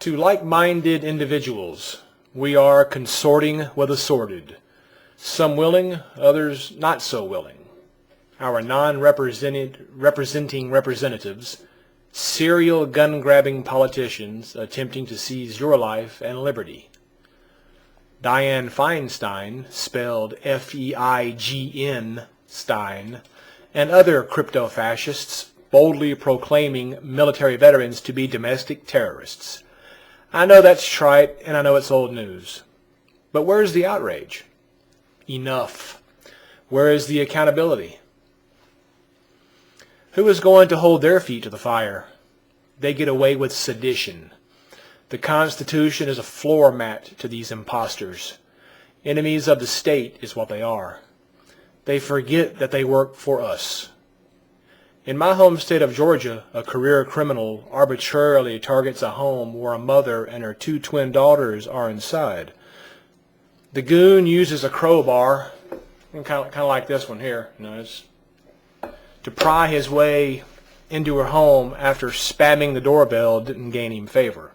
To like-minded individuals, we are consorting with assorted, some willing, others not so willing. Our representing representatives, serial gun-grabbing politicians attempting to seize your life and liberty. Dianne Feinstein, spelled F-E-I-G-N, Stein, and other crypto-fascists boldly proclaiming military veterans to be domestic terrorists. I know that's trite, and I know it's old news. But where's the outrage? Enough. Where is the accountability? Who is going to hold their feet to the fire? They get away with sedition. The Constitution is a floor mat to these imposters. Enemies of the state is what they are. They forget that they work for us. In my home state of Georgia, a career criminal arbitrarily targets a home where a mother and her two twin daughters are inside. The goon uses a crowbar, kind of like this one here, to pry his way into her home after spamming the doorbell didn't gain him favor.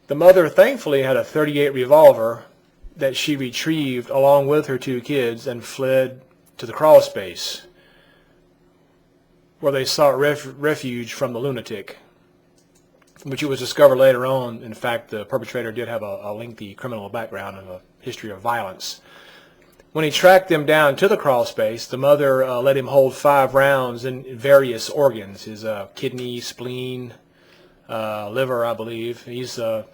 The mother thankfully had a .38 revolver that she retrieved along with her two kids and fled to the crawl space, where they sought refuge from the lunatic, which it was discovered later on. In fact, the perpetrator did have a lengthy criminal background and a history of violence. When he tracked them down to the crawl space, the mother let him hold 5 rounds in various organs, his kidney, spleen, liver, I believe. The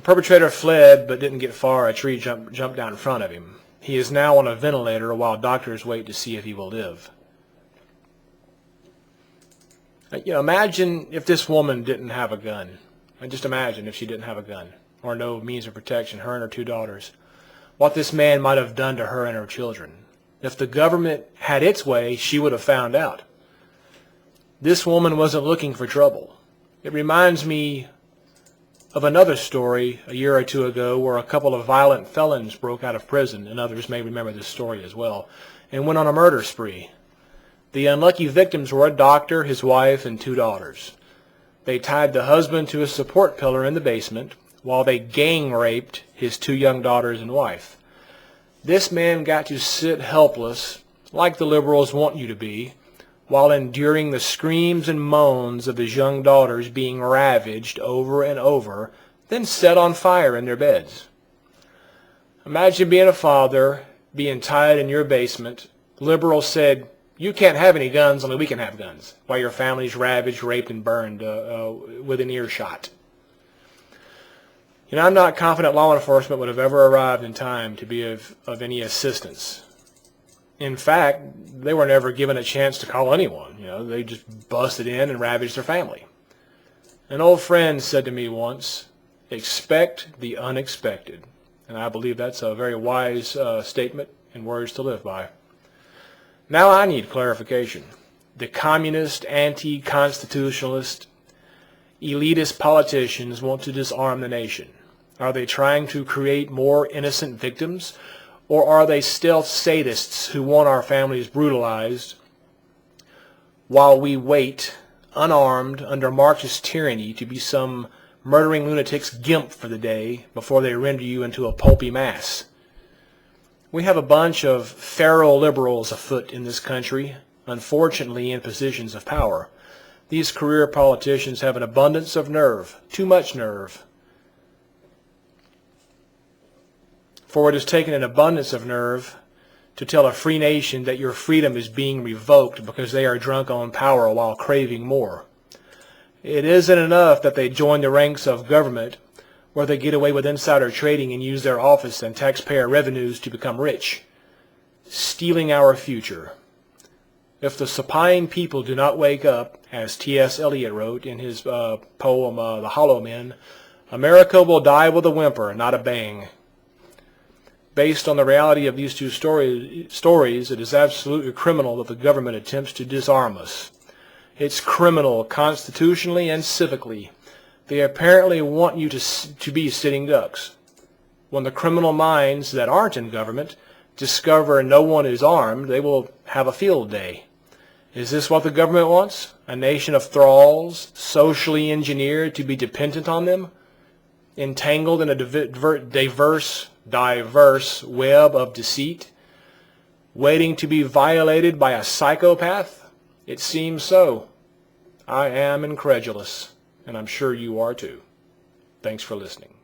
perpetrator fled but didn't get far. A tree jumped down in front of him. He is now on a ventilator while doctors wait to see if he will live. Imagine if this woman didn't have a gun. Just imagine if she didn't have a gun or no means of protection, her and her 2 daughters. What this man might have done to her and her children. If the government had its way, she would have found out. This woman wasn't looking for trouble. It reminds me of another story a year or 2 ago where a couple of violent felons broke out of prison, and others may remember this story as well, and went on a murder spree. The unlucky victims were a doctor, his wife, and 2 daughters. They tied the husband to a support pillar in the basement while they gang raped his 2 young daughters and wife. This man got to sit helpless, like the liberals want you to be, while enduring the screams and moans of his young daughters being ravaged over and over, then set on fire in their beds. Imagine being a father, being tied in your basement. Liberals said, "You can't have any guns, only we can have guns," while your family's ravaged, raped, and burned within earshot. I'm not confident law enforcement would have ever arrived in time to be of any assistance. In fact, they were never given a chance to call anyone. They just busted in and ravaged their family. An old friend said to me once, "Expect the unexpected." And I believe that's a very wise statement and words to live by. Now I need clarification. The communist, anti-constitutionalist, elitist politicians want to disarm the nation. Are they trying to create more innocent victims? Or are they stealth sadists who want our families brutalized while we wait, unarmed, under Marxist tyranny to be some murdering lunatic's gimp for the day before they render you into a pulpy mass? We have a bunch of feral liberals afoot in this country, unfortunately in positions of power. These career politicians have an abundance of nerve, too much nerve. For it has taken an abundance of nerve to tell a free nation that your freedom is being revoked because they are drunk on power while craving more. It isn't enough that they join the ranks of government where they get away with insider trading and use their office and taxpayer revenues to become rich, stealing our future. If the supine people do not wake up, as T.S. Eliot wrote in his poem The Hollow Men, America will die with a whimper, not a bang. Based on the reality of these 2 stories, it is absolutely criminal that the government attempts to disarm us. It's criminal constitutionally and civically. They apparently want you to be sitting ducks. When the criminal minds that aren't in government discover no one is armed, they will have a field day. Is this what the government wants? A nation of thralls, socially engineered to be dependent on them? Entangled in a diverse web of deceit? Waiting to be violated by a psychopath? It seems so. I am incredulous, and I'm sure you are too. Thanks for listening.